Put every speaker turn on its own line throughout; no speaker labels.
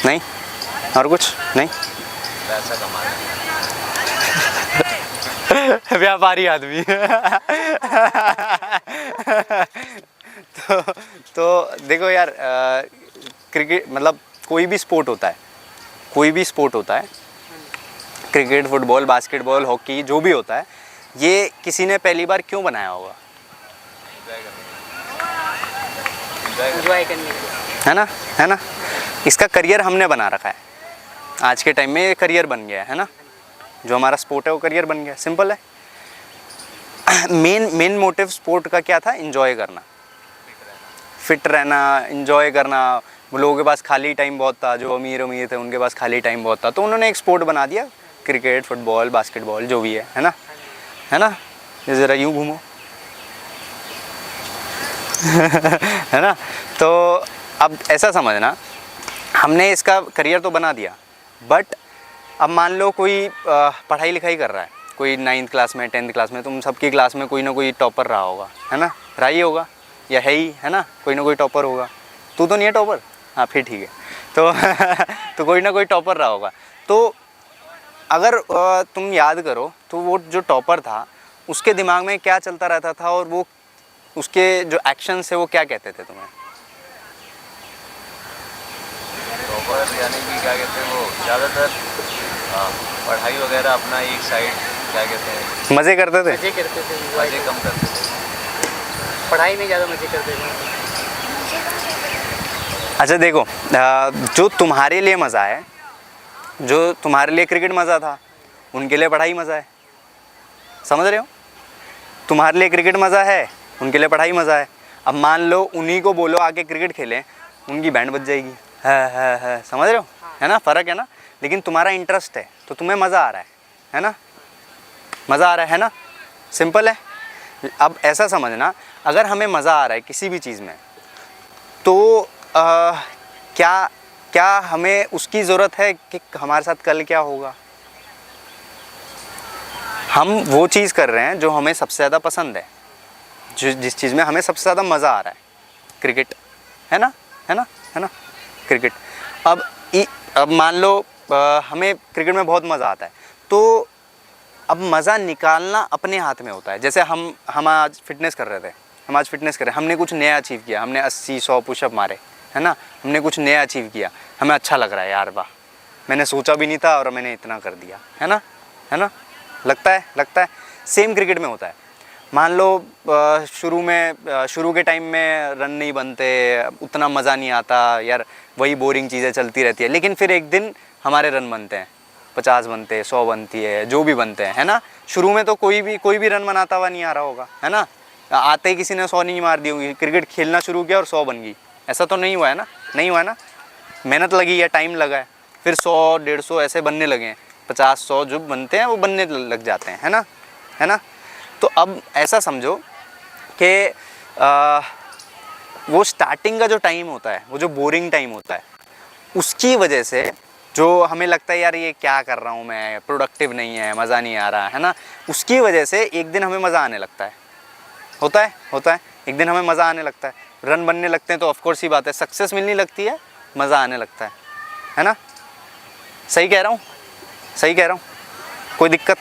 नहीं? और कुछ नहीं?
पैसा कमाना।
व्यापारी आदमी। तो देखो यार, क्रिकेट मतलब कोई भी स्पोर्ट होता है, कोई भी स्पोर्ट होता है, क्रिकेट, फुटबॉल, बास्केटबॉल, हॉकी, जो भी होता है, ये किसी ने पहली बार क्यों बनाया होगा?
एंजॉय करने के लिए।
है ना? इसका करियर हमने बना रखा है। आज के टाइम में ये करियर बन गया है ना, जो हमारा स्पोर्ट है वो करियर बन गया, सिंपल है। मेन मोटिव स्पोर्ट का क्या था? एंजॉय करना, फिट रहना, एंजॉय करना। लोगों के पास खाली टाइम बहुत था, जो अमीर थे उनके पास खाली टाइम बहुत था, तो उन्होंने एक स्पोर्ट बना दिया, क्रिकेट, फुटबॉल, बास्केटबॉल, जो भी है ना? है ना? ये ज़रा यूँ घूमो। है ना? तो अब ऐसा समझना, हमने इसका करियर तो बना दिया, बट अब मान लो कोई पढ़ाई लिखाई कर रहा है, कोई 9th क्लास में, 10th क्लास में, तुम सबकी क्लास में कोई ना कोई टॉपर रहा होगा, है ना? रहा ही होगा या है ही, है ना? कोई ना कोई टॉपर होगा। तू तो नहीं है टॉपर? हाँ, फिर ठीक है। तो तो कोई ना कोई टॉपर रहा होगा। तो अगर तुम याद करो तो वो जो टॉपर था उसके दिमाग में क्या चलता रहता था, और वो उसके जो एक्शंस है वो क्या कहते थे तुम्हें?
टॉपर यानी कि क्या कहते हैं वो ज़्यादातर पढ़ाई वगैरह अपना एक साइड क्या कहते हैं,
मज़े करते थे,
मज़े कम करते थे, पढ़ाई में ज़्यादा मज़े करते थे।
अच्छा देखो, जो तुम्हारे लिए मज़ा है, जो तुम्हारे लिए क्रिकेट मज़ा था, उनके लिए पढ़ाई मज़ा है। समझ रहे हो? तुम्हारे लिए क्रिकेट मज़ा है, उनके लिए पढ़ाई मज़ा है। अब मान लो उन्हीं को बोलो आके क्रिकेट खेलें, उनकी बैंड बज जाएगी। है, समझ रहे हो? है ना? फ़र्क है ना? लेकिन तुम्हारा इंटरेस्ट है तो तुम्हें मज़ा आ रहा है ना? मज़ा आ रहा है ना? सिंपल है। अब ऐसा समझना, अगर हमें मज़ा आ रहा है किसी भी चीज़ में, तो क्या हमें उसकी ज़रूरत है कि हमारे साथ कल क्या होगा? हम वो चीज़ कर रहे हैं जो हमें सबसे ज़्यादा पसंद है, जिस चीज़ में हमें सबसे ज़्यादा मज़ा आ रहा है, क्रिकेट, है ना? क्रिकेट। अब मान लो हमें क्रिकेट में बहुत मज़ा आता है, तो अब मज़ा निकालना अपने हाथ में होता है। जैसे हम आज फिटनेस कर रहे थे, हमने कुछ नया अचीव किया, हमने 80-100 पुशअप मारे, है ना? हमने कुछ नया अचीव किया, हमें अच्छा लग रहा है यार, वाह, मैंने सोचा भी नहीं था और मैंने इतना कर दिया, है ना? लगता है। सेम क्रिकेट में होता है। मान लो शुरू के टाइम में रन नहीं बनते, उतना मज़ा नहीं आता यार, वही बोरिंग चीज़ें चलती रहती है, लेकिन फिर एक दिन हमारे रन बनते हैं, 50 बनते हैं, 100 बनती है, जो भी बनते हैं, है ना? शुरू में तो कोई भी रन बनाता हुआ नहीं आ रहा होगा, है ना? आते ही किसी ने 100 नहीं मार दी होगी, क्रिकेट खेलना शुरू किया और 100 बन गई, ऐसा तो नहीं हुआ है ना? मेहनत लगी है, टाइम लगा है, फिर 100-150 ऐसे बनने लगे हैं, 50-100 जो बनते हैं वो बनने लग जाते हैं, है ना? तो अब ऐसा समझो कि वो स्टार्टिंग का जो टाइम होता है, वो जो बोरिंग टाइम होता है, उसकी वजह से जो हमें लगता है यार ये क्या कर रहा हूँ मैं, प्रोडक्टिव नहीं है, मज़ा नहीं आ रहा है ना, उसकी वजह से एक दिन हमें मज़ा आने लगता है। होता है, एक दिन हमें मज़ा आने लगता है, रन बनने लगते हैं, तो ऑफकोर्स ही बात है, सक्सेस मिलने लगती है, मज़ा आने लगता है ना? सही कह रहा हूँ? कोई दिक्कत?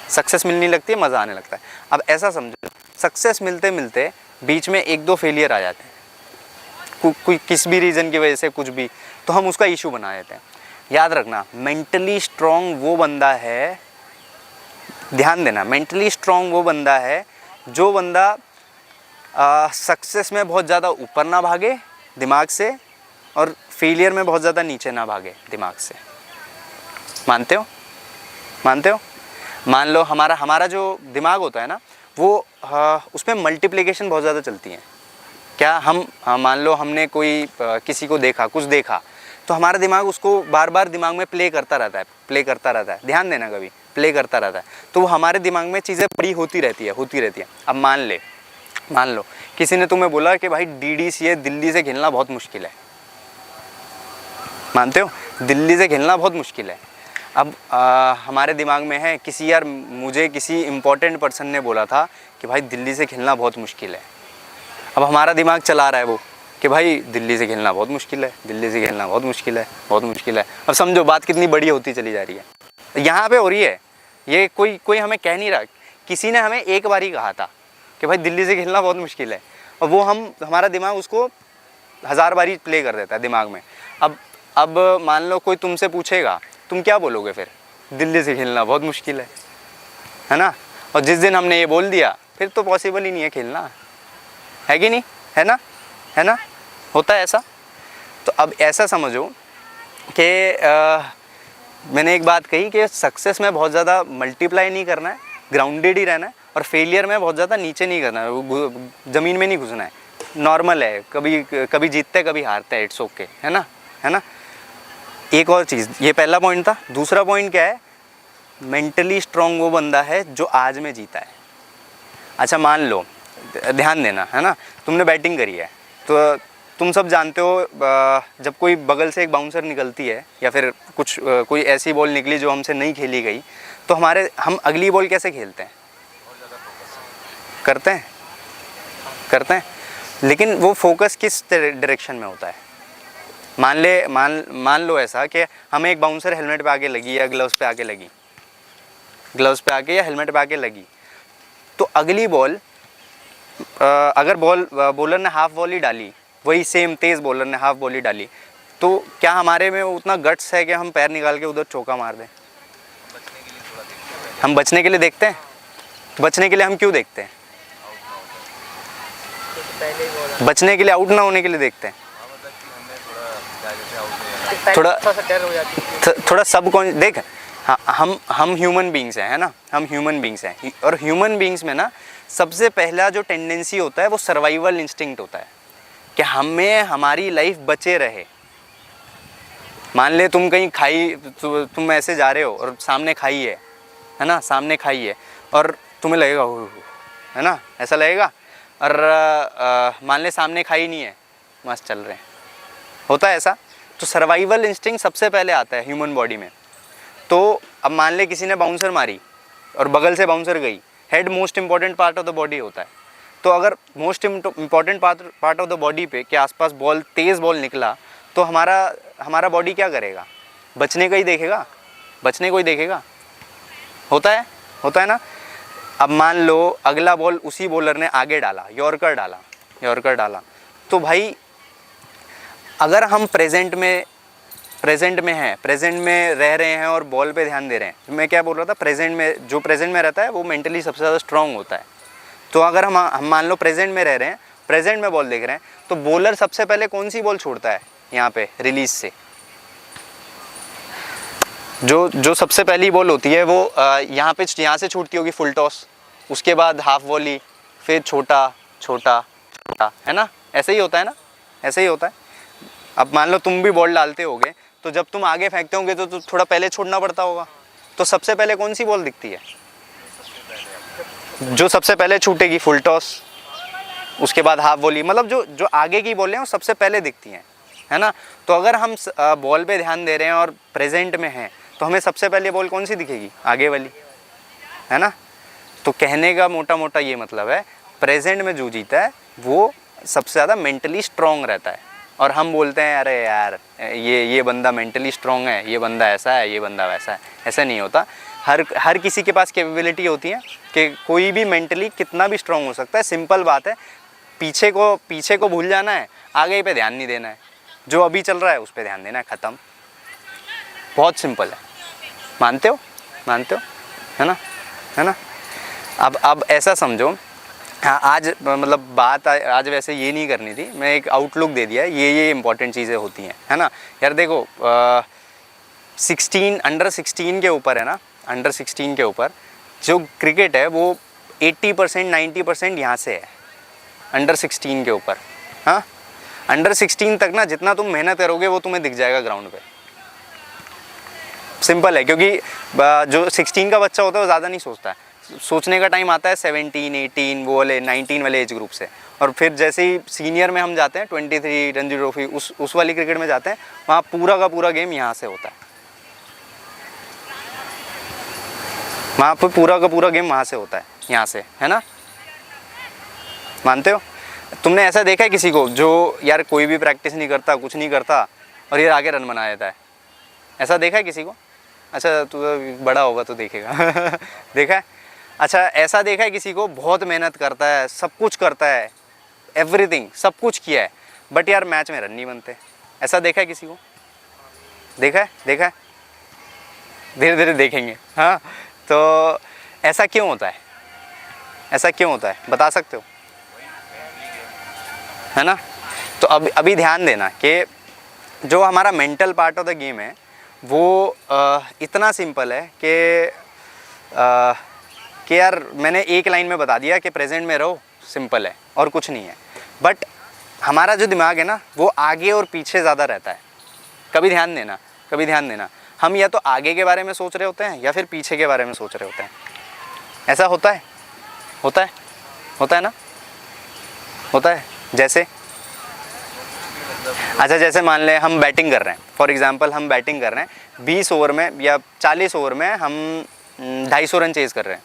सक्सेस मिलने लगती है, मज़ा आने लगता है। अब ऐसा समझो, सक्सेस मिलते मिलते बीच में 1-2 फेलियर आ जाते हैं, कोई किस भी रीज़न की वजह से, कुछ भी, तो हम उसका इशू बना देते हैं। याद रखना, मेंटली स्ट्रॉन्ग वो बंदा है, ध्यान देना, मेंटली स्ट्रॉन्ग वो बंदा है जो बंदा सक्सेस में बहुत ज़्यादा ऊपर ना भागे दिमाग से, और फेलियर में बहुत ज़्यादा नीचे ना भागे दिमाग से। मानते हो? मान लो हमारा जो दिमाग होता है ना, वो उसमें मल्टीप्लिकेशन बहुत ज़्यादा चलती है। क्या मान लो हमने कोई किसी को देखा, कुछ देखा, तो हमारा दिमाग उसको बार बार दिमाग में प्ले करता रहता है। ध्यान देना, कभी प्ले करता रहता है, तो वो हमारे दिमाग में चीज़ें बड़ी होती रहती है। अब मान लो किसी ने तुम्हें बोला कि भाई DDCA दिल्ली से खेलना बहुत मुश्किल है। मानते हो? दिल्ली से खेलना बहुत मुश्किल है। अब हमारे दिमाग में है मुझे किसी इम्पोर्टेंट पर्सन ने बोला था कि भाई दिल्ली से खेलना बहुत मुश्किल है। अब हमारा दिमाग चला रहा है वो कि भाई दिल्ली से खेलना बहुत मुश्किल है, दिल्ली से खेलना बहुत मुश्किल है, बहुत मुश्किल है। अब समझो बात कितनी बड़ी होती चली जा रही है, यहाँ पे हो रही है। ये कोई हमें कह नहीं रहा, किसी ने हमें एक बार ही कहा था कि भाई दिल्ली से खेलना बहुत मुश्किल है, और वो हमारा दिमाग उसको 1000 बारी प्ले कर देता है दिमाग में। अब मान लो कोई तुमसे पूछेगा, तुम क्या बोलोगे फिर? दिल्ली से खेलना बहुत मुश्किल है ना? और जिस दिन हमने ये बोल दिया फिर तो पॉसिबल ही नहीं है खेलना, है कि नहीं? है ना? होता है ऐसा। तो अब ऐसा समझो कि मैंने एक बात कही कि सक्सेस में बहुत ज़्यादा मल्टीप्लाई नहीं करना है, ग्राउंडेड ही रहना है, और फेलियर में बहुत ज़्यादा नीचे नहीं करना है, ज़मीन में नहीं घुसना है। नॉर्मल है, कभी जीतते कभी हारते हैं, इट्स ओके, है ना? एक और चीज़, ये पहला पॉइंट था। दूसरा पॉइंट क्या है? मेंटली स्ट्रांग वो बंदा है जो आज में जीता है। अच्छा मान लो, ध्यान देना, है ना, तुमने बैटिंग करी है, तो तुम सब जानते हो जब कोई बगल से एक बाउंसर निकलती है या फिर कोई ऐसी बॉल निकली जो हमसे नहीं खेली गई, तो हम अगली बॉल कैसे खेलते हैं? करते हैं, लेकिन वो फोकस किस डायरेक्शन में होता है? मान लो ऐसा कि हमें एक बाउंसर हेलमेट पे आके लगी या ग्लव्स पे आके या हेलमेट पे आके लगी, तो अगली बॉल अगर बॉलर ने हाफ बॉल ही डाली, वही सेम तेज़ बॉलर ने हाफ बॉल ही डाली, तो क्या हमारे में उतना गट्स है कि हम पैर निकाल के उधर चौका मार दें? हम बचने के लिए देखते हैं। बचने के लिए हम क्यों देखते हैं? बचने के लिए, आउट ना होने के लिए देखते हैं। थोड़ा सबकॉन्शियस देख, हाँ, हम ह्यूमन बींग्स हैं, है ना? हम ह्यूमन बींग्स हैं, और ह्यूमन बींग्स में ना सबसे पहला जो टेंडेंसी होता है वो सर्वाइवल इंस्टिंक्ट होता है कि हमें हमारी लाइफ बचे रहे। मान ले तुम कहीं तुम ऐसे जा रहे हो और सामने खाई है ना? सामने खाई है और तुम्हें लगेगा, है ना, ऐसा लगेगा। और मान ले सामने खाई नहीं है, मस्त चल रहे हैं, होता है ऐसा। तो सर्वाइवल इंस्टिंक्ट सबसे पहले आता है ह्यूमन बॉडी में। तो अब मान ले किसी ने बाउंसर मारी और बगल से बाउंसर गई, head most important part of the body होता है। तो अगर most important part of the body पे के आसपास तेज़ बॉल निकला, तो हमारा बॉडी क्या करेगा? बचने का ही देखेगा, बचने को ही देखेगा। होता है ना? अब मान लो अगला बॉल उसी बॉलर ने आगे डाला, यॉर्कर डाला, तो भाई अगर हम प्रेजेंट में हैं, प्रेजेंट में रह रहे हैं और बॉल पे ध्यान दे रहे हैं, मैं क्या बोल रहा था, जो प्रेजेंट में रहता है वो मेंटली सबसे ज़्यादा स्ट्रांग होता है। तो अगर हम मान लो प्रेजेंट में रह रहे हैं, प्रेजेंट में बॉल देख रहे हैं, तो बॉलर सबसे पहले कौन सी बॉल छोड़ता है यहाँ पे रिलीज से? जो सबसे पहली बॉल होती है वो यहाँ से छूटती होगी, फुल टॉस, उसके बाद हाफ वॉली, फिर छोटा, है ना? ऐसे ही होता है ना? ऐसे ही होता है। अब मान लो तुम भी बॉल डालते होगे, तो जब तुम आगे फेंकते होंगे तो थोड़ा पहले छोड़ना पड़ता होगा। तो सबसे पहले कौन सी बॉल दिखती है? जो सबसे पहले छूटेगी, फुल टॉस, उसके बाद हाफ वॉली, मतलब जो आगे की बॉलें हैं वो सबसे पहले दिखती हैं, है ना? तो अगर हम बॉल पे ध्यान दे रहे हैं और प्रेजेंट में हैं, तो हमें सबसे पहले बॉल कौन सी दिखेगी? आगे वाली, है ना? तो कहने का मोटा ये मतलब है, प्रेजेंट में जो जीता है वो सबसे ज़्यादा मेंटली स्ट्रॉन्ग रहता है। और हम बोलते हैं अरे यार ये बंदा मेंटली स्ट्रॉन्ग है, ये बंदा ऐसा है, ये बंदा वैसा है। ऐसा नहीं होता। हर किसी के पास कैपेबिलिटी होती है कि कोई भी मेंटली कितना भी स्ट्रॉन्ग हो सकता है। सिंपल बात है, पीछे को भूल जाना है, आगे पे ध्यान नहीं देना है, जो अभी चल रहा है उस पर ध्यान देना है, ख़त्म। बहुत सिंपल है। मानते हो? है ना? अब ऐसा समझो, हाँ, आज मतलब बात आज वैसे ये नहीं करनी थी, मैं एक आउटलुक दे दिया है, ये इंपॉर्टेंट चीज़ें होती हैं, है ना यार? देखो अंडर 16 के ऊपर, है ना, अंडर 16 के ऊपर जो क्रिकेट है वो 80% 90% यहाँ से है, अंडर 16 के ऊपर। हाँ, अंडर 16 तक ना जितना तुम मेहनत करोगे वो तुम्हें दिख जाएगा ग्राउंड पे। सिंपल है, क्योंकि जो 16 का बच्चा होता है वो ज़्यादा नहीं सोचता है, सोचने का टाइम आता है 17, 18 वो वाले 19 वाले एज ग्रुप से। और फिर जैसे ही सीनियर में हम जाते हैं, 23 रणजी ट्रॉफी उस वाली क्रिकेट में जाते हैं, वहाँ पूरा का पूरा गेम यहाँ से होता है, वहाँ पर पूरा का पूरा गेम वहाँ से होता है, यहाँ से, है ना? मानते हो? तुमने ऐसा देखा है किसी को जो यार कोई भी प्रैक्टिस नहीं करता, कुछ नहीं करता और ये आगे रन बना देता है? ऐसा देखा है किसी को? अच्छा तू बड़ा होगा तो देखेगा देखा है? अच्छा ऐसा देखा है किसी को बहुत मेहनत करता है, सब कुछ करता है, एवरीथिंग सब कुछ किया है, बट यार मैच में रन नहीं बनते? ऐसा देखा है किसी को? देखा है? देखा है? धीरे धीरे देखेंगे। हाँ, तो ऐसा क्यों होता है? ऐसा क्यों होता है बता सकते हो? है ना? तो अभी ध्यान देना कि जो हमारा mental part of the game है वो इतना सिंपल है कि यार मैंने एक लाइन में बता दिया कि प्रेजेंट में रहो, सिंपल है और कुछ नहीं है। बट हमारा जो दिमाग है ना वो आगे और पीछे ज़्यादा रहता है। कभी ध्यान देना, कभी ध्यान देना, हम या तो आगे के बारे में सोच रहे होते हैं या फिर पीछे के बारे में सोच रहे होते हैं। ऐसा होता है? होता है? होता है ना? होता है। जैसे अच्छा जैसे मान लें हम बैटिंग कर रहे हैं, फॉर एग्जांपल हम बैटिंग कर रहे हैं, 20 ओवर में या 40 ओवर में हम 250 रन चेज़ कर रहे हैं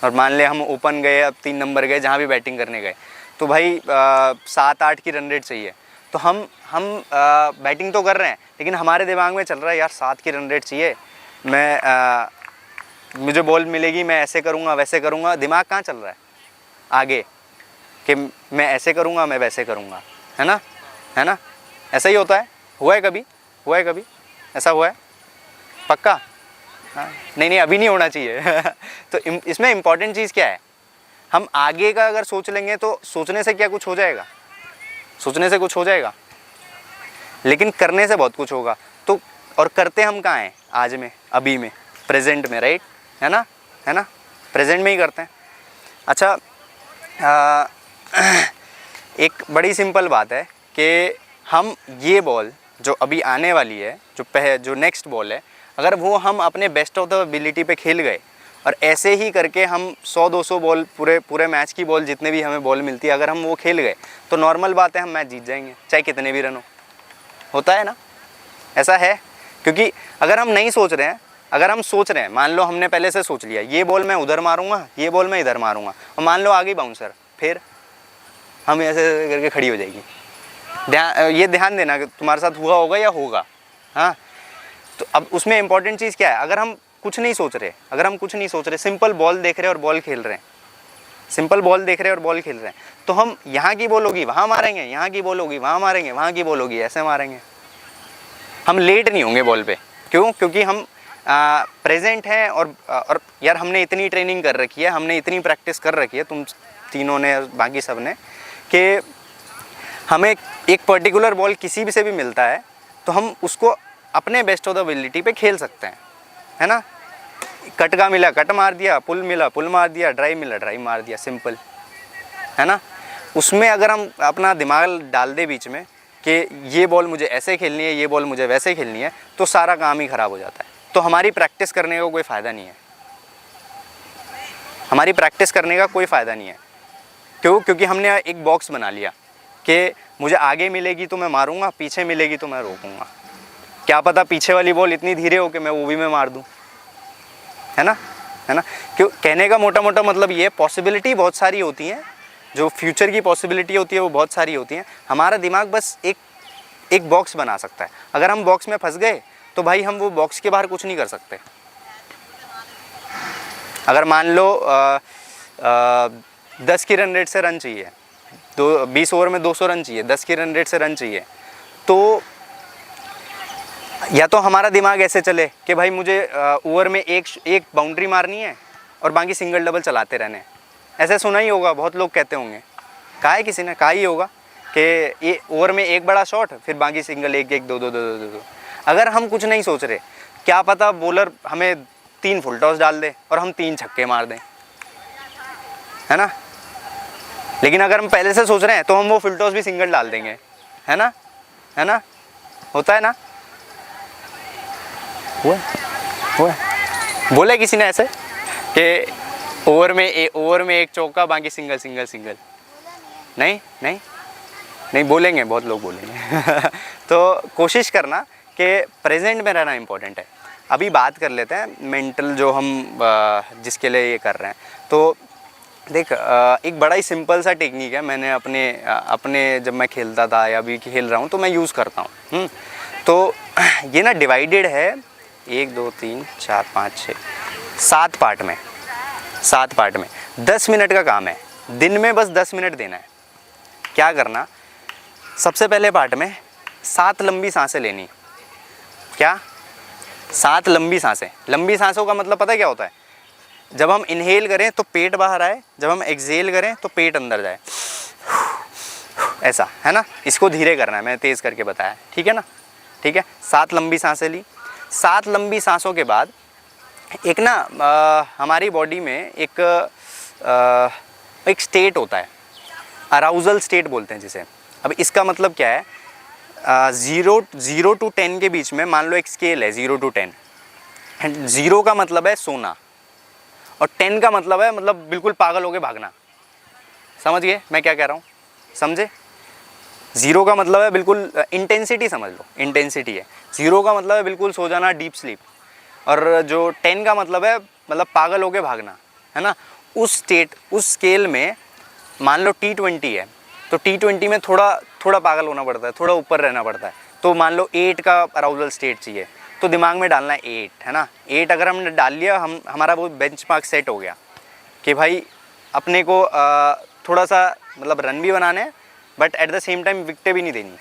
और मान लें हम ओपन गए, अब 3 नंबर गए, जहाँ भी बैटिंग करने गए तो भाई 7-8 की रन रेट चाहिए। तो हम बैटिंग तो कर रहे हैं लेकिन हमारे दिमाग में चल रहा है यार 7 की रन रेट चाहिए, मुझे बॉल मिलेगी, मैं ऐसे करूँगा वैसे करूँगा। दिमाग कहाँ चल रहा है? आगे, कि मैं ऐसे करूँगा मैं वैसे करूँगा, है ना? है ना? ऐसा ही होता है। हुआ है कभी? हुआ है कभी? ऐसा हुआ है? पक्का? हाँ, नहीं अभी नहीं होना चाहिए तो इसमें इम्पॉर्टेंट चीज़ क्या है? हम आगे का अगर सोच लेंगे तो सोचने से क्या कुछ हो जाएगा? सोचने से कुछ हो जाएगा, लेकिन करने से बहुत कुछ होगा। तो और करते हम कहाँ हैं? आज में, अभी में, प्रेजेंट में, राइट? है ना? है ना? प्रेजेंट में ही करते हैं। अच्छा एक बड़ी सिंपल बात है कि हम ये बॉल जो अभी आने वाली है, जो नेक्स्ट बॉल है, अगर वो हम अपने बेस्ट ऑफ द एबिलिटी पे खेल गए और ऐसे ही करके हम 100-200 बॉल, पूरे मैच की बॉल जितने भी हमें बॉल मिलती है, अगर हम वो खेल गए तो नॉर्मल बात है हम मैच जीत जाएंगे, चाहे कितने भी रन हो। होता है ना? ऐसा है। क्योंकि अगर हम नहीं सोच रहे हैं, अगर हम सोच रहे हैं, मान लो हमने पहले से सोच लिया ये बॉल मैं उधर मारूंगा, ये बॉल मैं इधर मारूंगा, और मान लो आ गई बाउंसर, फिर हम ऐसे करके खड़ी हो जाएगी। ये ध्यान देना कि तुम्हारे साथ हुआ होगा या होगा। हाँ, तो अब उसमें इंपॉर्टेंट चीज़ क्या है? अगर हम कुछ नहीं सोच रहे, सिंपल बॉल देख रहे हैं और बॉल खेल रहे हैं, सिंपल बॉल देख रहे हैं और बॉल खेल रहे हैं, तो हम यहाँ की बॉल होगी वहाँ मारेंगे, यहाँ की बॉल होगी वहाँ मारेंगे, वहाँ की बॉल होगी ऐसे मारेंगे। हम लेट नहीं होंगे बॉल पे। क्यों? क्योंकि हम प्रेजेंट हैं और यार हमने इतनी ट्रेनिंग कर रखी है, हमने इतनी प्रैक्टिस कर रखी है, तुम तीनों ने, बाकी सब ने, कि हमें एक पर्टिकुलर बॉल किसी भी से भी मिलता है तो हम उसको अपने बेस्ट ऑफ द एबिलिटी पे खेल सकते हैं, है ना? कट का मिला कट मार दिया, पुल मिला पुल मार दिया, ड्राइव मिला ड्राइव मार दिया, सिंपल, है ना? उसमें अगर हम अपना दिमाग डाल दे बीच में कि ये बॉल मुझे ऐसे खेलनी है, ये बॉल मुझे वैसे खेलनी है, तो सारा काम ही ख़राब हो जाता है। तो हमारी प्रैक्टिस करने का कोई फ़ायदा नहीं है, हमारी प्रैक्टिस करने का कोई फ़ायदा नहीं है। क्यों? क्योंकि हमने एक बॉक्स बना लिया कि मुझे आगे मिलेगी तो मैं मारूंगा, पीछे मिलेगी तो मैं रोकूंगा। क्या पता पीछे वाली बॉल इतनी धीरे हो कि मैं वो भी मैं मार दूं, है ना? है ना? क्यों? कहने का मोटा मोटा मतलब ये, पॉसिबिलिटी बहुत सारी होती हैं, जो फ्यूचर की पॉसिबिलिटी होती है वो बहुत सारी होती हैं। हमारा दिमाग बस एक बॉक्स बना सकता है। अगर हम बॉक्स में फंस गए तो भाई हम वो बॉक्स के बाहर कुछ नहीं कर सकते। अगर मान लो 10 की रन रेट से रन चाहिए, 20 ओवर में 200 रन चाहिए, 10 की रन रेट से रन चाहिए, तो या तो हमारा दिमाग ऐसे चले कि भाई मुझे ओवर में एक बाउंड्री मारनी है और बाकी सिंगल डबल चलाते रहने। ऐसे सुना ही होगा, बहुत लोग कहते होंगे, कहा है किसी ने, कहा ही होगा कि ये ओवर में एक बड़ा शॉट, फिर बाकी सिंगल, एक एक दो दो दो दो दो। अगर हम कुछ नहीं सोच रहे, क्या पता बॉलर हमें 3 फुल टॉस डाल दे और हम 3 छक्के मार दें, है ना? लेकिन अगर हम पहले से सोच रहे हैं तो हम वो फुल टॉस भी सिंगल डाल देंगे, है ना? है ना? होता है ना? हुआ बोला किसी ने ऐसे कि ओवर में एक चौका, बाकी सिंगल सिंगल सिंगल? नहीं बोलेंगे, बहुत लोग बोलेंगे तो कोशिश करना कि प्रेजेंट में रहना इम्पोर्टेंट है। अभी बात कर लेते हैं मेंटल, जो हम जिसके लिए ये कर रहे हैं। तो देख एक बड़ा ही सिंपल सा टेक्निक है, मैंने अपने जब मैं खेलता था या अभी खेल रहा हूँ तो मैं यूज़ करता हूँ। तो ये ना डिवाइडेड है 1 2 3 4 5 6 7 पार्ट में, 7 पार्ट में 10 मिनट का काम है, दिन में बस 10 मिनट देना है। क्या करना, सबसे पहले पार्ट में 7 लंबी सांसें लेनी। क्या? 7 लंबी सांसें। लंबी सांसों का मतलब पता है क्या होता है? जब हम इनहेल करें तो पेट बाहर आए, जब हम एक्सहेल करें तो पेट अंदर जाए, ऐसा है ना। इसको धीरे करना है, मैं तेज़ करके बताया, ठीक है ना। ठीक है, 7 लंबी सांसें ली। 7 लंबी सांसों के बाद एक ना हमारी बॉडी में एक स्टेट होता है, अराउजल स्टेट बोलते हैं जिसे। अब इसका मतलब क्या है, 0 to 10 के बीच में मान लो एक स्केल है 0 to 10। 0 का मतलब है सोना और 10 का मतलब है मतलब बिल्कुल पागल होके भागना। समझ गए मैं क्या कह रहा हूँ? समझे? 0 का मतलब है बिल्कुल इंटेंसिटी, समझ लो इंटेंसिटी है। 0 का मतलब है बिल्कुल सो जाना, डीप स्लीप। और जो 10 का मतलब है मतलब पागल होके भागना, है ना। उस स्केल में मान लो T20 है, तो T20 में थोड़ा पागल होना पड़ता है, थोड़ा ऊपर रहना पड़ता है। तो मान लो 8 का अराउजल स्टेट चाहिए, तो दिमाग में डालना है 8, है ना। 8 अगर हमने डाल लिया, हमारा वो बेंचमार्क सेट हो गया कि भाई अपने को थोड़ा सा मतलब रन भी बनाने हैं but at the same time विकेटें भी नहीं देनी।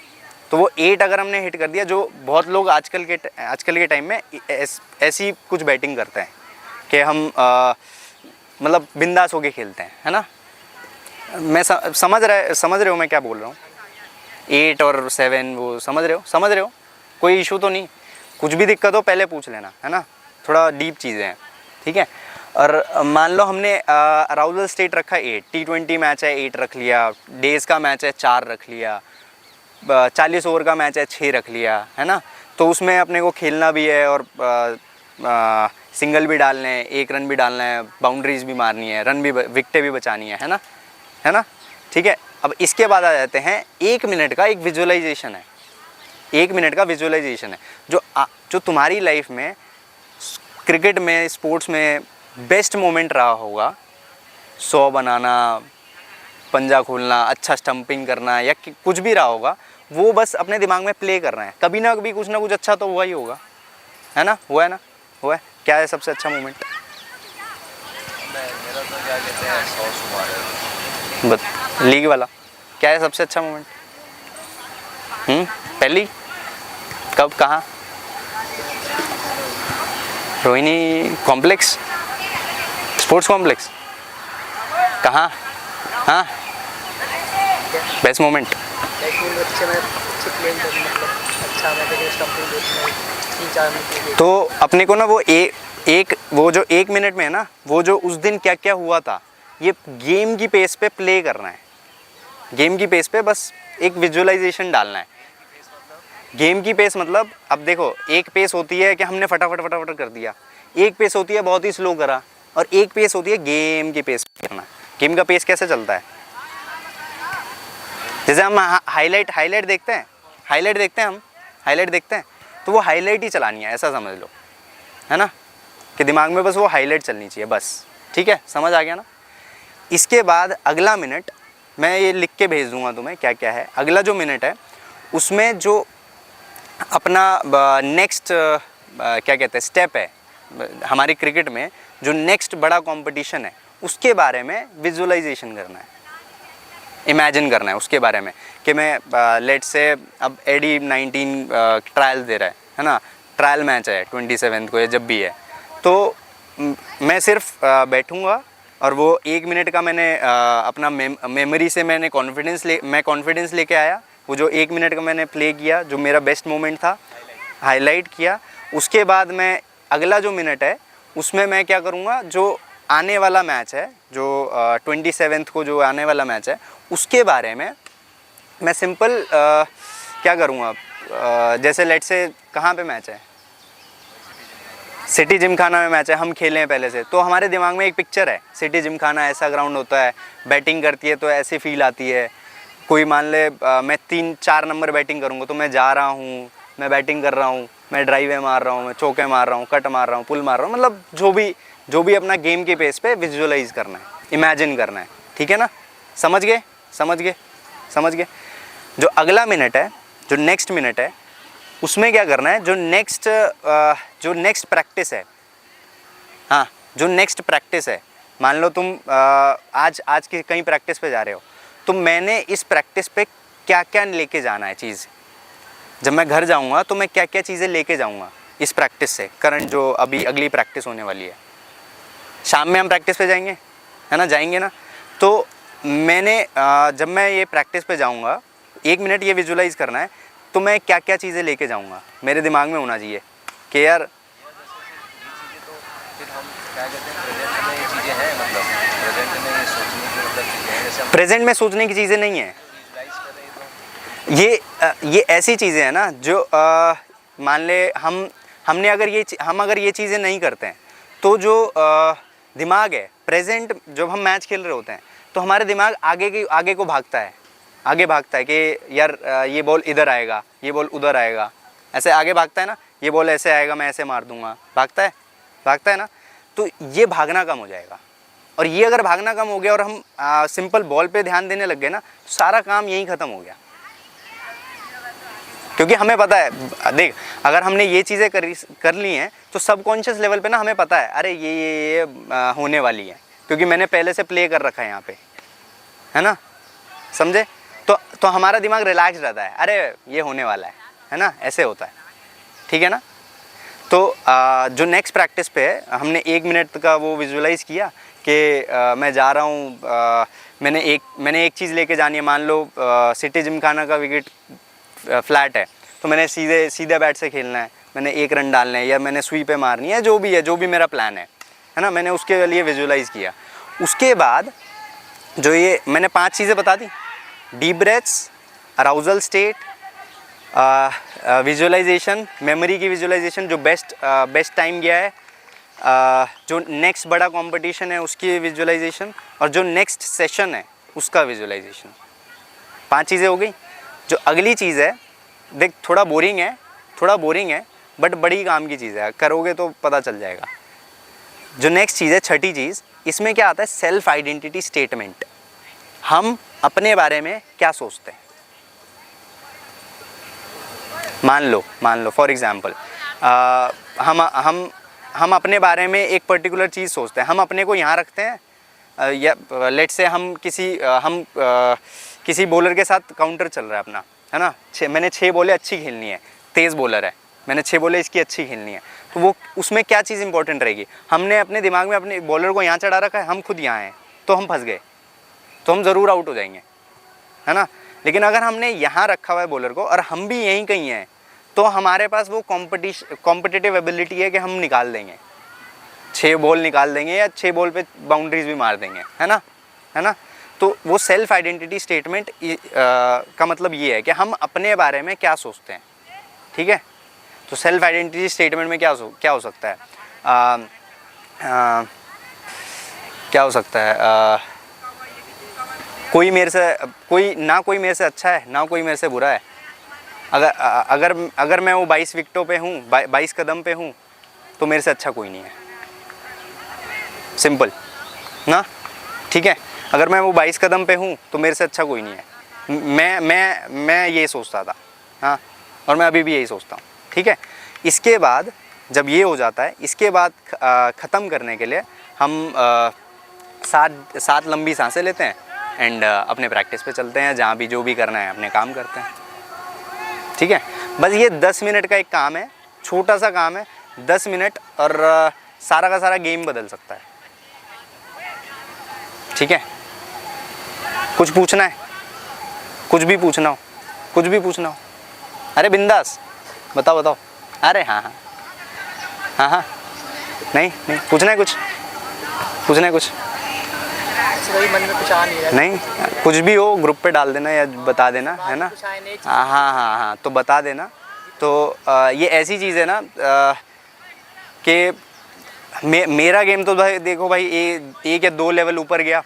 तो वो 8 अगर हमने हिट कर दिया, जो बहुत लोग आजकल के टाइम में ऐसी कुछ बैटिंग करते हैं कि हम मतलब बिंदास होके खेलते हैं, है ना। मैं समझ रहे हो मैं क्या बोल रहा हूँ? 8 और 7 वो समझ रहे हो? कोई इशू तो नहीं? कुछ भी दिक्कत हो पहले पूछ लेना, है ना। थोड़ा डीप चीज़ें हैं, ठीक है। और मान लो हमने अराउजल स्टेट रखा 8, T20 मैच है 8 रख लिया, डेज़ का मैच है 4 रख लिया, 40 ओवर का मैच है 6 रख लिया, है ना। तो उसमें अपने को खेलना भी है और सिंगल भी डालने हैं, 1 रन भी डालना है, बाउंड्रीज भी मारनी है, रन भी विकेटें भी बचानी है ना। ठीक है। अब इसके बाद आ जाते हैं 1 मिनट का एक विजुअलाइजेशन है। 1 मिनट का विजुअलाइजेशन है जो तुम्हारी लाइफ में क्रिकेट में, स्पोर्ट्स में बेस्ट मोमेंट रहा होगा। 100 बनाना, पंजा खोलना, अच्छा स्टंपिंग करना या कुछ भी रहा होगा, वो बस अपने दिमाग में प्ले करना है। कभी ना कभी कुछ ना कुछ अच्छा तो हुआ ही होगा, है ना। हुआ है ना? हुआ है। क्या है सबसे अच्छा मोमेंट?
मेरा तो क्या कहते हैं 100 शुमार है।
लीग वाला क्या है सबसे अच्छा मोमेंट? पहली कब, कहाँ? रोहिणी कॉम्प्लेक्स, स्पोर्ट्स कॉम्प्लेक्स, कहाँ? हाँ, बेस्ट मोमेंट। तो अपने को ना वो वो जो 1 मिनट में है ना, वो जो उस दिन क्या क्या हुआ था, ये गेम की पेस पे प्ले करना है। गेम की पेस पे बस एक विजुअलाइजेशन डालना है। गेम की पेस मतलब अब देखो, एक पेस होती है कि हमने फटाफट कर दिया, एक पेस होती है बहुत ही स्लो करा, और एक पेस होती है गेम की पेस पे करना। गेम का पेस कैसे चलता है? जैसे हम हाईलाइट देखते हैं, हाईलाइट देखते हैं तो वो हाईलाइट ही चलानी है, ऐसा समझ लो, है ना। कि दिमाग में बस वो हाईलाइट चलनी चाहिए बस। ठीक है, समझ आ गया ना। इसके बाद अगला मिनट मैं ये लिख के भेज दूंगा तुम्हें क्या क्या है। अगला जो मिनट है उसमें जो अपना नेक्स्ट क्या कहते हैं स्टेप है हमारी क्रिकेट में, जो नेक्स्ट बड़ा कंपटीशन है उसके बारे में विजुअलाइजेशन करना है, इमेजिन करना है उसके बारे में कि मैं लेट्स से अब एडी 19 ट्रायल दे रहा है ना, ट्रायल मैच है 27 को या जब भी है, तो मैं सिर्फ बैठूंगा और वो 1 मिनट का मैंने अपना मेमोरी से मैंने कॉन्फिडेंस लेके आया। वो जो 1 मिनट का मैंने प्ले किया, जो मेरा बेस्ट मोमेंट था, हाईलाइट किया। उसके बाद मैं अगला जो मिनट है उसमें मैं क्या करूँगा, जो आने वाला मैच है, जो 27 को जो आने वाला मैच है उसके बारे में मैं सिंपल क्या करूँगा, जैसे लेट्स से कहाँ पे मैच है, सिटी जिमखाना में मैच है, हम खेले हैं पहले से, तो हमारे दिमाग में एक पिक्चर है, सिटी जिमखाना ऐसा ग्राउंड होता है, बैटिंग करती है तो ऐसी फील आती है। कोई मान ले मैं 3-4 नंबर बैटिंग करूँगा तो मैं जा रहा हूँ, मैं बैटिंग कर रहा हूँ, मैं ड्राइवें मार रहा हूँ, मैं चौके मार रहा हूँ, कट मार रहा हूँ, पुल मार रहा हूँ, मतलब जो भी अपना गेम के पेस पे विजुअलाइज करना है। इमेजिन करना है, ठीक है ना, समझ गए समझ गए समझ गए। जो अगला मिनट है, जो नेक्स्ट मिनट है, उसमें क्या करना है, जो नेक्स्ट प्रैक्टिस है, हाँ जो नेक्स्ट प्रैक्टिस है, मान लो तुम आज की कहीं प्रैक्टिस पे जा रहे हो, तो मैंने इस प्रैक्टिस पे क्या क्या लेके जाना है चीज़, जब मैं घर जाऊंगा तो मैं क्या क्या चीज़ें लेके जाऊंगा इस प्रैक्टिस से, करंट जो अभी अगली प्रैक्टिस होने वाली है। शाम में हम प्रैक्टिस पे जाएंगे, है ना, जाएंगे ना, तो मैंने जब मैं ये प्रैक्टिस पे जाऊंगा, 1 मिनट ये विजुलाइज करना है, तो मैं क्या क्या चीज़ें लेके जाऊंगा, मेरे दिमाग में होना चाहिए कि यार
क्या कहते हैं, प्रेजेंट में ये चीज़ें हैं, मतलब प्रेजेंट में ये सोचने की मतलब चीज़ें हैं, जैसे हम
प्रेजेंट में सोचने की चीज़ें नहीं है,
विजुलाइज कर रहे हैं तो
ये ऐसी चीज़ें हैं ना जो मान ले हमने अगर ये चीज़ें नहीं करते हैं, तो जो दिमाग है प्रेजेंट, जब हम मैच खेल रहे होते हैं तो हमारे दिमाग आगे को भागता है, आगे भागता है कि यार ये बॉल इधर आएगा, ये बॉल उधर आएगा, ऐसे आगे भागता है ना, ये बॉल ऐसे आएगा मैं ऐसे मार दूंगा, भागता है ना, तो ये भागना कम हो जाएगा। और ये अगर भागना कम हो गया और हम सिंपल बॉल पे ध्यान देने लग गए ना, तो सारा काम यहीं ख़त्म हो गया। क्योंकि हमें पता है, देख अगर हमने ये चीज़ें कर ली हैं तो सबकॉन्शियस लेवल पे ना हमें पता है, अरे ये होने वाली है, क्योंकि मैंने पहले से प्ले कर रखा है यहाँ पे, है ना, समझे, तो हमारा दिमाग रिलैक्स रहता है, अरे ये होने वाला है ना, ऐसे होता है, ठीक है ना। तो जो नेक्स्ट प्रैक्टिस पे है, हमने 1 मिनट का वो विजुलाइज़ किया कि मैं जा रहा हूँ, मैंने एक चीज़ लेके जानी है, मान लो सिटी जिमखाना का विकेट फ्लैट है, तो मैंने सीधे बैट से खेलना है, मैंने 1 रन डालना है, या मैंने स्वीप पे मारनी है, जो भी मेरा प्लान है ना, मैंने उसके लिए विजुलाइज़ किया। उसके बाद जो ये मैंने 5 चीज़ें बता दी, deep breaths, arousal state, visualisation, memory की विजुअलाइजेशन, जो बेस्ट टाइम गया है, जो नेक्स्ट बड़ा कंपटीशन है उसकी विजुअलाइजेशन, और जो नेक्स्ट सेशन है उसका विजुअलाइजेशन। 5 चीज़ें हो गई। जो अगली चीज़ है, देख थोड़ा बोरिंग है बट बड़ी काम की चीज़ है, करोगे तो पता चल जाएगा। जो नेक्स्ट चीज़ है, छठी चीज़, इसमें क्या आता है, सेल्फ आइडेंटिटी स्टेटमेंट। हम अपने बारे में क्या सोचते हैं। मान लो फॉर एग्जांपल हम अपने बारे में एक पर्टिकुलर चीज़ सोचते हैं, हम अपने को यहाँ रखते हैं, या लेट से हम किसी बॉलर के साथ काउंटर चल रहा है अपना, है ना, मैंने 6 बॉलें अच्छी खेलनी है, तेज़ बॉलर है, मैंने 6 बॉलें इसकी अच्छी खेलनी है, तो वो उसमें क्या चीज़ इंपॉर्टेंट रहेगी। हमने अपने दिमाग में अपने बॉलर को यहाँ चढ़ा रखा है, हम खुद यहाँ हैं, तो हम फंस गए, तो हम ज़रूर आउट हो जाएंगे, है ना। लेकिन अगर हमने यहाँ रखा हुआ है बॉलर को और हम भी यहीं कहीं हैं, तो हमारे पास वो कॉम्पिटिटिव एबिलिटी है कि हम निकाल देंगे, 6 बॉल निकाल देंगे, या 6 बॉल पे बाउंड्रीज भी मार देंगे, है ना। तो वो सेल्फ आइडेंटिटी स्टेटमेंट का मतलब ये है कि हम अपने बारे में क्या सोचते हैं, ठीक है। तो सेल्फ आइडेंटिटी स्टेटमेंट में क्या हो सकता है, क्या हो सकता है, कोई मेरे से अच्छा है, ना कोई मेरे से बुरा है। अगर मैं वो 22 विकेटों पे हूँ, 22 कदम पे हूँ, तो मेरे से अच्छा कोई नहीं है, सिंपल ना, ठीक है। अगर मैं वो 22 कदम पे हूँ तो मेरे से अच्छा कोई नहीं है। मैं ये सोचता था, हाँ, और मैं अभी भी यही सोचता हूँ, ठीक है। इसके बाद जब ये हो जाता है, इसके बाद ख़त्म करने के लिए हम 7 लंबी सांसें लेते हैं एंड अपने प्रैक्टिस पे चलते हैं, जहाँ भी जो भी करना है अपने काम करते हैं, ठीक है। बस ये 10 मिनट का एक काम है, छोटा सा काम है, 10 मिनट, और सारा का सारा गेम बदल सकता है, ठीक है। कुछ पूछना है, कुछ भी पूछना हो, अरे बिंदास, बताओ, अरे हाँ, नहीं पूछना है कुछ,
मन में कुछ आ नहीं रहा,
नहीं, कुछ भी हो ग्रुप पे डाल देना या बता देना, है ना। हाँ, तो बता देना। तो ये ऐसी चीज़ है ना कि मेरा गेम तो भाई देखो भाई, 1 या 2 लेवल ऊपर गया,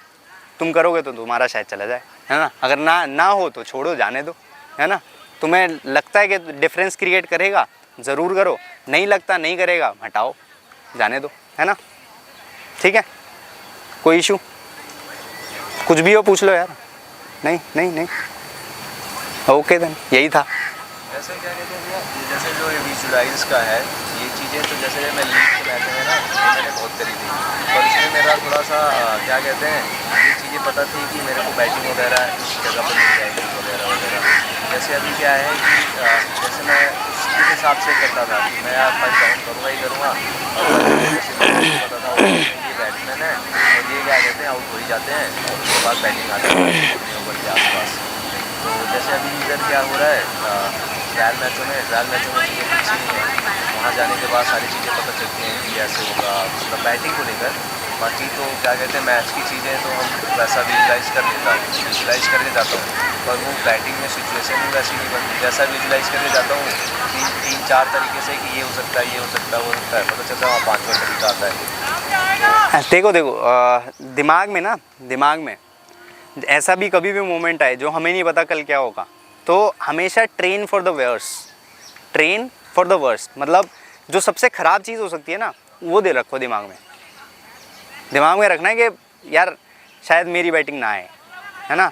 तुम करोगे तो तुम्हारा शायद चला जाए, है ना। अगर ना हो तो छोड़ो, जाने दो, है ना। तुम्हें लगता है कि डिफरेंस क्रिएट करेगा, ज़रूर करो, नहीं लगता नहीं करेगा, हटाओ, जाने दो, है ना, ठीक है। कोई इशू? कुछ भी हो पूछ लो यार। नहीं नहीं नहीं, ओके देन, यही था।
ऐसे क्या कहते हैं भैया, जैसे जो विजुलाइज का है ये चीज़ें, तो जैसे मैं लीड के मैच में ना ये मैंने बहुत करी थी, और इसमें मेरा थोड़ा सा क्या कहते हैं ये चीज़ें पता थी कि मेरे को बैटिंग वगैरह इस जगह पर मिल जाएगी वगैरह वगैरह। जैसे अभी क्या है कि जैसे मैं उसके हिसाब से करता था कि मैं यार फर्स्ट डाउन करूँगा ही करूँगा, और पता था ये बैट्समैन है और ये क्या कहते हैं आउट हो ही जाते हैं, और उसके बाद बैटिंग आती है अपने ओवर के आसपास। तो जैसे अभी इधर क्या हो रहा है ट्रायल मैचों में चीज़ें अच्छी नहीं है, वहाँ जाने के बाद सारी चीज़ें पता चलती हैं कि ऐसे होगा, मतलब बैटिंग को लेकर। बाकी तो क्या कहते हैं मैच की चीज़ें तो हम वैसा विजुलाइज कर लेता हूँ, विजुलाइज करके जाता हूँ, पर वो बैटिंग में सिचुएशन भी वैसी नहीं बनती। जैसा विजुलाइज करके जाता हूँ तीन चार तरीके से कि ये हो सकता है, ये हो सकता है, वो हो सकता है, पता चलता है वहाँ पाँचवा तरीका आता है।
देखो देखो दिमाग में ऐसा भी कभी भी मोमेंट आए जो हमें नहीं पता कल क्या होगा, तो हमेशा ट्रेन फॉर द वर्स्ट, मतलब जो सबसे ख़राब चीज़ हो सकती है ना वो दे रखो दिमाग में रखना है कि यार शायद मेरी बैटिंग ना आए, है ना,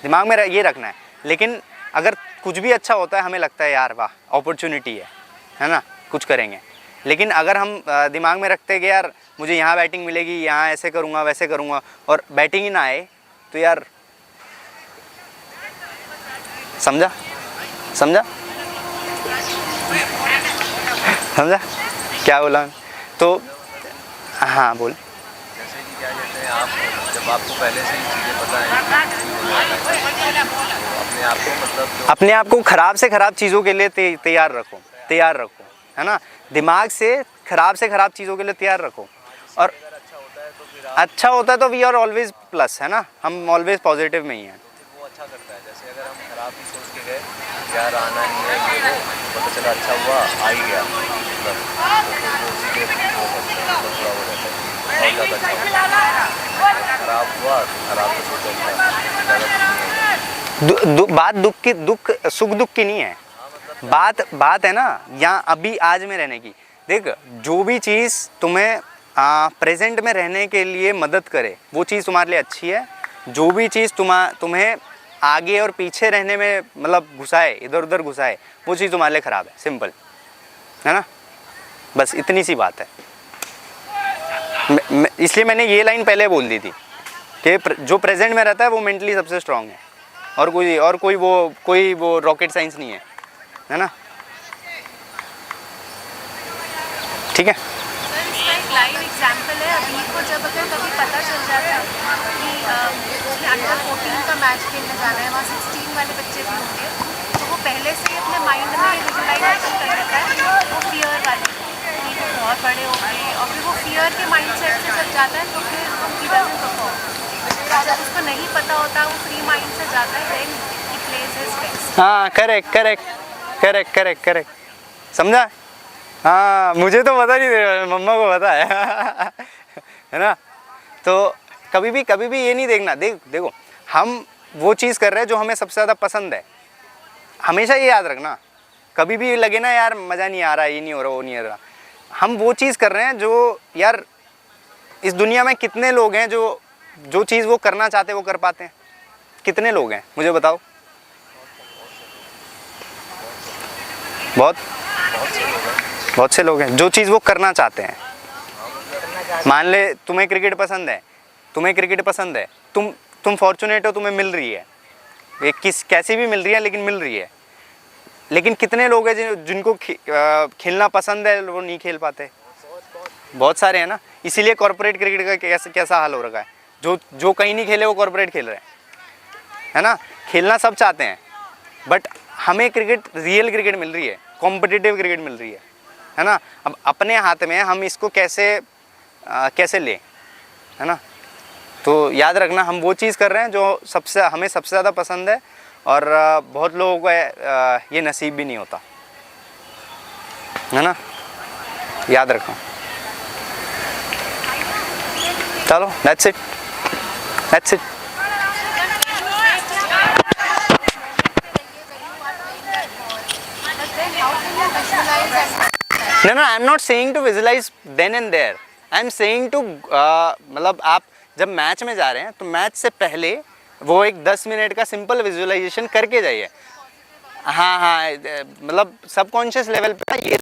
दिमाग में ये रखना है। लेकिन अगर कुछ भी अच्छा होता है हमें लगता है यार वाह अपॉर्चुनिटी है ना, कुछ करेंगे। लेकिन अगर हम दिमाग में रखते हैं कि यार मुझे यहाँ बैटिंग मिलेगी, यहाँ ऐसे करूँगा वैसे करूँगा, और बैटिंग ही ना आए, तो यार समझा क्या बोला। तो हाँ बोल।
जैसे कि क्या कहते हैं आप जब आपको पहले से ही चीज़ें पता है अपने आप को, मतलब जो
अपने आप को ख़राब से ख़राब चीज़ों के लिए तैयार रखो, है ना, दिमाग से ख़राब चीज़ों के लिए तैयार रखो। और अच्छा होता है तो वी आर ऑलवेज प्लस, है ना, हम ऑलवेज पॉजिटिव में ही हैं।
वो अच्छा करता है। जैसे अगर हम खराब भी सोच के गए यार आना नहीं है ये वो, पता चला अच्छा हुआ आ ही गया, मतलब वो उसी के वो करते हैं, मतलब थोड़ा हो जाता है और ज़्यादा अच्छा होता है। खराब हुआ तो खराब तो सोचा
सुख दुख की नहीं है बात, है ना यहाँ अभी आज में रहने की। देख, जो भी चीज़ तुम्हें प्रेजेंट में रहने के लिए मदद करे वो चीज़ तुम्हारे लिए अच्छी है। जो भी चीज़ तुम्हें आगे और पीछे रहने में मतलब घुसाए, इधर उधर घुसाए, वो चीज़ तुम्हारे लिए ख़राब है, सिंपल, है ना, बस इतनी सी बात है। इसलिए मैंने ये लाइन पहले बोल दी थी कि जो प्रेजेंट में रहता है वो मेंटली सबसे स्ट्रांग है, और कोई वो रॉकेट साइंस नहीं है ना, ठीक है।
लाइव एग्जाम्पल है, अभी को जब अगर कभी पता चल जाता है कि अंडर 14 का मैच खेलने जाना है, वहाँ 16 वाले बच्चे भी होंगे, तो वो पहले से ही अपने माइंड में विजुलाइजेशन कर लेता है वो फियर वाले कि वो बहुत बड़े हो गए, और फिर वो फियर के माइंड सेट से जब जाता है तो फिर उनकी डजंट परफॉर्म। जब उसको नहीं पता होता वो फ्री माइंड से जाता है, then he plays his best.
हाँ, करेक्ट, समझा। हाँ, मुझे तो पता नहीं, मम्मा को पता है है ना। तो कभी भी ये नहीं देखना, देखो हम वो चीज़ कर रहे हैं जो हमें सबसे ज़्यादा पसंद है, हमेशा ये याद रखना। कभी भी लगे ना यार मज़ा नहीं आ रहा, ये नहीं हो रहा, वो नहीं हो रहा, हम वो चीज़ कर रहे हैं जो यार इस दुनिया में कितने लोग हैं जो चीज़ वो करना चाहते हैं वो कर पाते हैं, कितने लोग हैं मुझे बताओ। बहुत से लोग हैं जो चीज़ वो करना चाहते हैं। मान ले तुम्हें क्रिकेट पसंद है, तुम फॉर्चुनेट हो, तुम्हें मिल रही है, ये कैसी भी मिल रही है लेकिन मिल रही है। लेकिन कितने लोग हैं जिनको खेलना पसंद है वो नहीं खेल पाते, बहुत सारे हैं ना। इसीलिए कॉर्पोरेट क्रिकेट का कैसा हाल हो रखा है, जो कहीं नहीं खेले वो कॉर्पोरेट खेल रहे हैं, है ना। खेलना सब चाहते हैं, बट हमें रियल क्रिकेट मिल रही है, कॉम्पिटिटिव क्रिकेट मिल रही है ना। अब अपने हाथ में हम इसको कैसे लें, है ना। तो याद रखना हम वो चीज़ कर रहे हैं जो हमें सबसे ज़्यादा पसंद है, और बहुत लोगों को ये नसीब भी नहीं होता, है ना, याद रखना। चलो, that's it. No, I'm not saying to visualize then and there. I'm saying to मतलब आप जब मैच में जा रहे हैं तो मैच से पहले वो एक 10 मिनट का सिंपल विजुअलाइजेशन करके जाइए। हाँ हाँ, मतलब सबकॉन्शियस लेवल पे ये